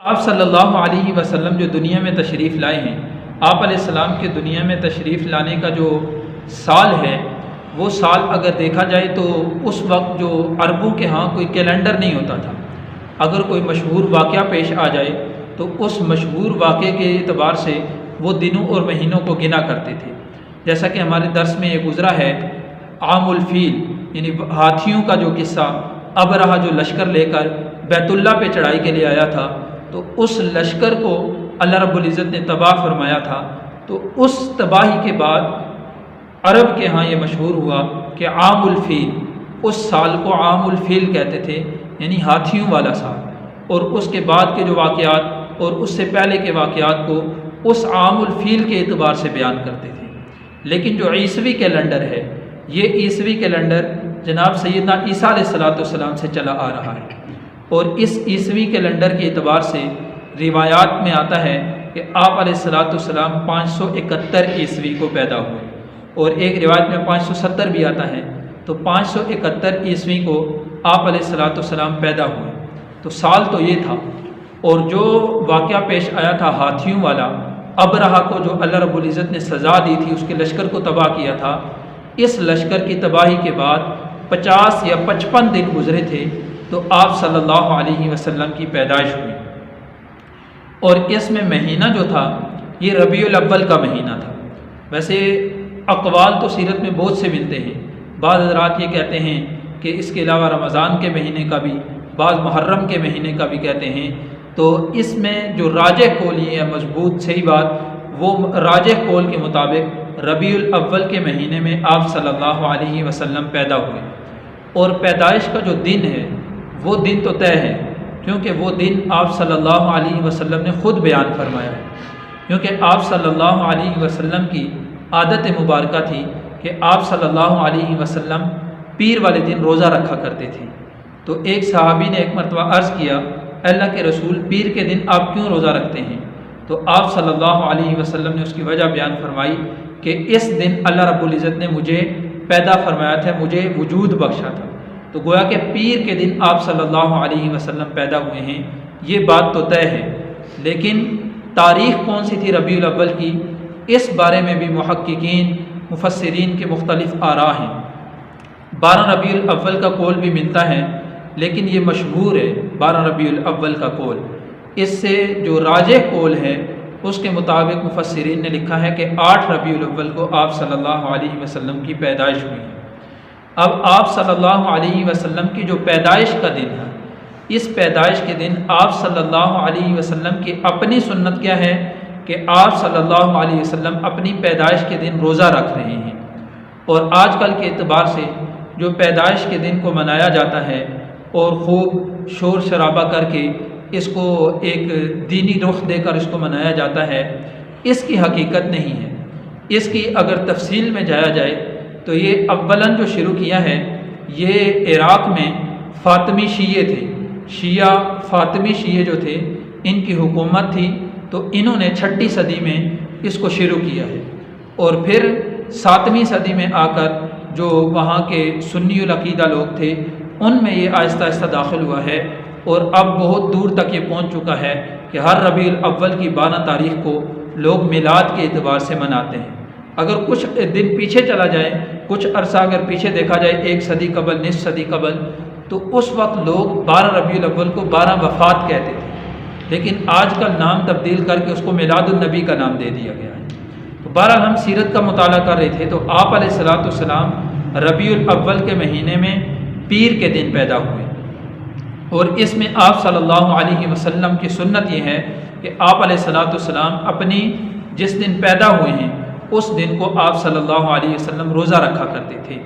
آپ صلی اللہ علیہ وسلم جو دنیا میں تشریف لائے ہیں، آپ علیہ السلام کے دنیا میں تشریف لانے کا جو سال ہے، وہ سال اگر دیکھا جائے تو اس وقت جو عربوں کے ہاں کوئی کیلنڈر نہیں ہوتا تھا۔ اگر کوئی مشہور واقعہ پیش آ جائے تو اس مشہور واقعے کے اعتبار سے وہ دنوں اور مہینوں کو گنا کرتے تھے۔ جیسا کہ ہمارے درس میں یہ گزرا ہے، عام الفیل یعنی ہاتھیوں کا جو قصہ، ابرہہ جو لشکر لے کر بیت اللہ پہ چڑھائی کے لیے آیا تھا، تو اس لشکر کو اللہ رب العزت نے تباہ فرمایا تھا۔ تو اس تباہی کے بعد عرب کے ہاں یہ مشہور ہوا کہ عام الفیل، اس سال کو عام الفیل کہتے تھے، یعنی ہاتھیوں والا سال۔ اور اس کے بعد کے جو واقعات اور اس سے پہلے کے واقعات کو اس عام الفیل کے اعتبار سے بیان کرتے تھے۔ لیکن جو عیسوی کیلنڈر ہے، یہ عیسوی کیلنڈر جناب سیدنا عیسیٰ علیہ السلام سے چلا آ رہا ہے، اور اس عیسوی کیلنڈر کے اعتبار سے روایات میں آتا ہے کہ آپ علیہ السلام 571 عیسوی کو پیدا ہوئے، اور ایک روایت میں 570 بھی آتا ہے۔ تو 571 عیسوی کو آپ علیہ السلام پیدا ہوئے، تو سال تو یہ تھا۔ اور جو واقعہ پیش آیا تھا ہاتھیوں والا، ابرہہ کو جو اللہ رب العزت نے سزا دی تھی، اس کے لشکر کو تباہ کیا تھا، اس لشکر کی تباہی کے بعد 50 یا 55 دن گزرے تھے تو آپ صلی اللہ علیہ وسلم کی پیدائش ہوئی۔ اور اس میں مہینہ جو تھا یہ ربیع الاول کا مہینہ تھا۔ ویسے اقوال تو سیرت میں بہت سے ملتے ہیں، بعض حضرات یہ کہتے ہیں کہ اس کے علاوہ رمضان کے مہینے کا بھی، بعض محرم کے مہینے کا بھی کہتے ہیں۔ تو اس میں جو راجح قول یہ ہے، مضبوط صحیح بات، وہ راجح قول کے مطابق ربیع الاول کے مہینے میں آپ صلی اللہ علیہ وسلم پیدا ہوئے۔ اور پیدائش کا جو دن ہے وہ دن تو طے ہے، کیونکہ وہ دن آپ صلی اللہ علیہ وسلم نے خود بیان فرمایا ہے۔ کیونکہ آپ صلی اللہ علیہ وسلم کی عادت مبارکہ تھی کہ آپ صلی اللہ علیہ وسلم پیر والے دن روزہ رکھا کرتے تھے۔ تو ایک صحابی نے ایک مرتبہ عرض کیا، اللہ کے رسول، پیر کے دن آپ کیوں روزہ رکھتے ہیں؟ تو آپ صلی اللہ علیہ وسلم نے اس کی وجہ بیان فرمائی کہ اس دن اللہ رب العزت نے مجھے پیدا فرمایا تھا، مجھے وجود بخشا تھا۔ تو گویا کہ پیر کے دن آپ صلی اللہ علیہ وسلم پیدا ہوئے ہیں، یہ بات تو طے ہے۔ لیکن تاریخ کون سی تھی ربیع الاول کی، اس بارے میں بھی محققین مفسرین کے مختلف آراء ہیں۔ 12 ربیع الاول کا قول بھی ملتا ہے، لیکن یہ مشہور ہے 12 ربیع الاول کا قول۔ اس سے جو راجح قول ہے اس کے مطابق مفسرین نے لکھا ہے کہ 8 ربیع الاول کو آپ صلی اللہ علیہ وسلم کی پیدائش ہوئی۔ اب آپ صلی اللہ علیہ وسلم کی جو پیدائش کا دن ہے، اس پیدائش کے دن آپ صلی اللہ علیہ وسلم کی اپنی سنت کیا ہے کہ آپ صلی اللہ علیہ وسلم اپنی پیدائش کے دن روزہ رکھ رہے ہیں۔ اور آج کل کے اعتبار سے جو پیدائش کے دن کو منایا جاتا ہے اور خوب شور شرابہ کر کے اس کو ایک دینی رخ دے کر اس کو منایا جاتا ہے، اس کی حقیقت نہیں ہے۔ اس کی اگر تفصیل میں جایا جائے تو یہ اولاً جو شروع کیا ہے، یہ عراق میں فاطمی شیعہ تھے، شیعہ فاطمی شیعہ جو تھے، ان کی حکومت تھی، تو انہوں نے 6 صدی میں اس کو شروع کیا ہے۔ اور پھر 7ویں صدی میں آ کر جو وہاں کے سنی العقیدہ لوگ تھے، ان میں یہ آہستہ آہستہ داخل ہوا ہے، اور اب بہت دور تک یہ پہنچ چکا ہے کہ ہر ربیع الاول کی 12 تاریخ کو لوگ میلاد کے اعتبار سے مناتے ہیں۔ اگر کچھ دن پیچھے چلا جائے، کچھ عرصہ اگر پیچھے دیکھا جائے، 1 صدی قبل، نصف صدی قبل، تو اس وقت لوگ 12 ربیع الاول کو 12 وفات کہتے تھے، لیکن آج کل نام تبدیل کر کے اس کو میلاد النبی کا نام دے دیا گیا ہے۔ تو بہرحال ہم سیرت کا مطالعہ کر رہے تھے، تو آپ علیہ السلام ربیع الاول کے مہینے میں پیر کے دن پیدا ہوئے، اور اس میں آپ صلی اللہ علیہ وسلم کی سنت یہ ہے کہ آپ علیہ السلام اپنی جس دن پیدا ہوئے ہیں اس دن کو آپ صلی اللہ علیہ وسلم روزہ رکھا کرتے تھے۔